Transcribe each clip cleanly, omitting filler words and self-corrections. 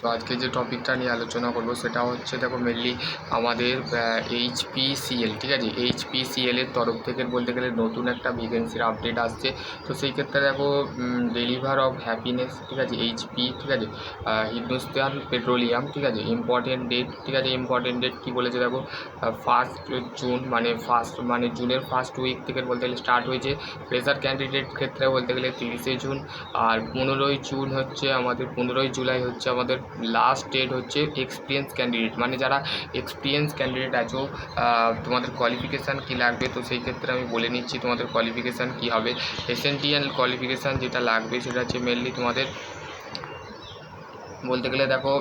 তো আজকে যে টপিকটা নিয়ে আলোচনা করব সেটা হচ্ছে দেখো মেনলি আমাদের এইচপিসিএল, ঠিক আছে। এইচপিসিএলের তরফ থেকে বলতে গেলে নতুন একটা ভ্যাকেন্সির আপডেট আসছে। তো সেই ক্ষেত্রে দেখো ডেলিভার অফ হ্যাপিনেস, ঠিক আছে, এইচপি, ঠিক আছে, হিন্দুস্তান পেট্রোলিয়াম, ঠিক আছে। ইম্পর্টেন্ট ডেট, ঠিক আছে, ইম্পর্টেন্ট ডেট কী বলেছে দেখো, 1 জুন মানে জুনের ফার্স্ট উইক থেকে বলতে গেলে স্টার্ট হয়েছে। ফ্রেশার ক্যান্ডিডেট ক্ষেত্রে বলতে গেলে 30 জুন, আর 15 জুন হচ্ছে আমাদের, 15 জুলাই হচ্ছে আমাদের লাস্ট ডেট হচ্ছে এক্সপিরিয়েন্স ক্যান্ডিডেট, মানে যারা এক্সপিরিয়েন্স ক্যান্ডিডেট আছো তোমাদের কোয়ালিফিকেশান কী লাগবে। তো সেই ক্ষেত্রে আমি বলে নিচ্ছি তোমাদের কোয়ালিফিকেশান কী হবে। এসেনশিয়াল কোয়ালিফিকেশান যেটা লাগবে সেটা হচ্ছে মেনলি তোমাদের বলতে গেলে দেখো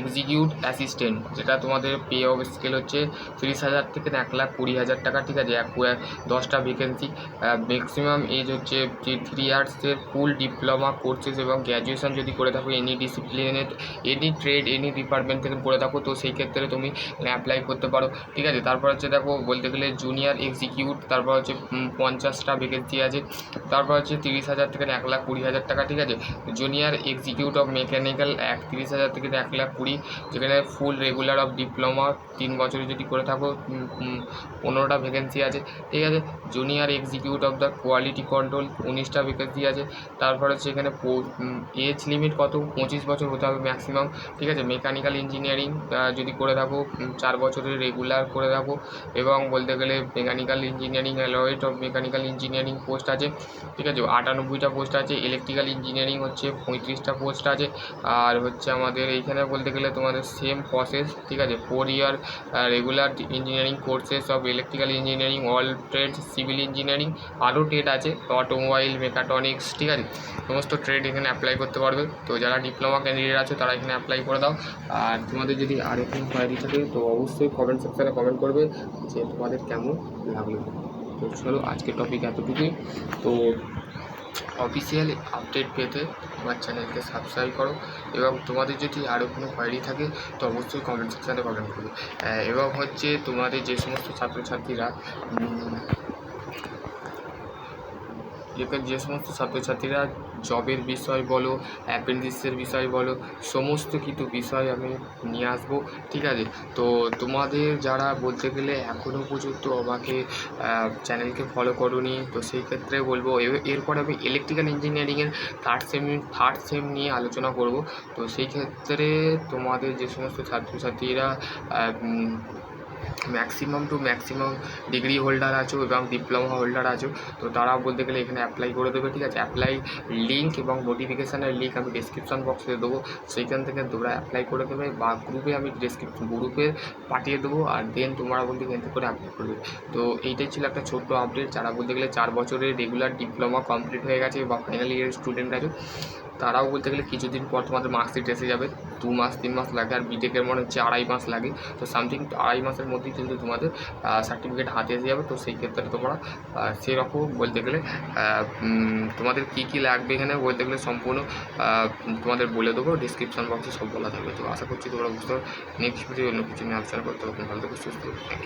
এক্সিকিউট অ্যাসিস্ট্যান্ট, যেটা তোমাদের পে অফ স্কেল হচ্ছে 30,000 থেকে 1,20,000 টাকা, ঠিক আছে। 10টা ভ্যাকেন্সি। ম্যাক্সিমাম এজ হচ্ছে যে 3 ইয়ার্সের ফুল ডিপ্লোমা কোর্সেস এবং গ্র্যাজুয়েশন যদি করে থাকো এনি ডিসিপ্লিনের, এনি ট্রেড, এনি ডিপার্টমেন্ট থেকে করে থাকো, তো সেই ক্ষেত্রে তুমি অ্যাপ্লাই করতে পারো, ঠিক আছে। তারপর হচ্ছে দেখো বলতে গেলে জুনিয়র এক্সিকিউট, তারপর হচ্ছে 50টা ভ্যাকেন্সি আছে। তারপর হচ্ছে 30,000 থেকে 1,20,000 টাকা, ঠিক আছে। জুনিয়র এক্সিকিউট অফ মেকানিক্যাল 30,000 থেকে 1,20,000, যেখানে ফুল রেগুলার অফ ডিপ্লোমা 3 বছরে যদি করে থাকো 15টা ভ্যাকেন্সি আছে, ঠিক আছে। Junior executive of the quality control 19টা ভ্যাকেন্সি আছে। তারপর হচ্ছে এখানে এজ লিমিট কত, 25 বছর হতে হবে ম্যাক্সিমাম, ঠিক আছে। মেকানিক্যাল ইঞ্জিনিয়ারিং যদি করে থাকো 4 বছরের রেগুলার করে থাকো, এবং বলতে গেলে mechanical engineering alloyed of mechanical engineering post আছে, ঠিক আছে, 98টা পোস্ট আছে। ইলেকট্রিক্যাল ইঞ্জিনিয়ারিং হচ্ছে 35টা পোস্ট আছে। আর হচ্ছে আমাদের এইখানে বলতে গেলে তোমাদের সেম প্রসেস, ঠিক আছে। 4 year regular engineering courses of electrical engineering, all trades, civil engineering, আরও ট্রেড আছে, অটোমোবাইল, মেকাট্রনিক্স, ঠিক আছে। সমস্ত ট্রেড এখানে অ্যাপ্লাই করতে পারবে। তো যারা ডিপ্লোমা ক্যান্ডিডেট আছে তারা এখানে অ্যাপ্লাই করে দাও। আর তোমাদের যদি আরও কোনো কোয়ারি থাকে তো অবশ্যই কমেন্ট সেকশানে কমেন্ট করবে যে তোমাদের কেমন লাগলো। তো চলো আজকের টপিক এতটুকুই। তো অফিসিয়াল আপডেট পেতে আমার চ্যানেলকে সাবস্ক্রাইব করো, এবং তোমাদের যদি আরও কোনো কোয়ারি থাকে তো অবশ্যই কমেন্ট সেকশানে কমেন্ট করবে। এবং হচ্ছে তোমাদের যে সমস্ত ছাত্রছাত্রীরা জবের বিষয় বলো, অ্যাপ্রেন্টিসের বিষয় বলো, সমস্ত কিছু বিষয় আমি নিয়ে আসবো, ঠিক আছে। তো তোমাদের যারা বলতে গেলে এখনও পর্যন্ত আমাকে চ্যানেলকে ফলো করোনি, তো সেই ক্ষেত্রে বলবো এরপর আমি ইলেকট্রিক্যাল ইঞ্জিনিয়ারিংয়ের থার্ড সেম নিয়ে আলোচনা করব। তো সেই ক্ষেত্রে তোমাদের যে সমস্ত ছাত্রছাত্রীরা ম্যাক্সিমাম ডিগ্রি হোল্ডার আছো এবং ডিপ্লোমা হোল্ডার আছো, তো তারা বলতে গেলে এখানে অ্যাপ্লাই করে দেবে, ঠিক আছে। অ্যাপ্লাই লিঙ্ক এবং নোটিফিকেশানের লিঙ্ক আমি ডেসক্রিপশন বক্সে দেবো, সেইখান থেকে তোমরা অ্যাপ্লাই করে দেবে, বা গ্রুপে আমি গ্রুপে পাঠিয়ে দেবো, আর দেন তোমরা বলতে গেলে করে অ্যাপ্লাই করবে। তো এইটাই ছিল একটা ছোট্ট আপডেট। যারা বলতে গেলে 4 বছরের রেগুলার ডিপ্লোমা কমপ্লিট হয়ে গেছে বা ফাইনাল ইয়ারের স্টুডেন্ট আছো, তারাও বলতে গেলে কিছুদিন পর তোমাদের মার্কশিট এসে যাবে। 2 মাস 3 মাস লাগে, আর বিটেকের মনে হচ্ছে 2.5 মাস লাগে। তো সামথিং 2.5 মাসের মধ্যেই কিন্তু তোমাদের সার্টিফিকেট হাতে এসে যাবে। তো সেই ক্ষেত্রে তোমরা সেরকম বলতে গেলে তোমাদের কী কী লাগবে এখানে বলতে গেলে সম্পূর্ণ তোমাদের বলে দেবো, ডিসক্রিপশন বক্সে সব বলা থাকবে। তো আশা করছি তোমরা বুঝতে পারো। নেক্সট ভিডিও অন্য কিছু নিয়ে আলোচনা করতে হবে। ভালো থেকো, সুস্থ থাকো। Thank you.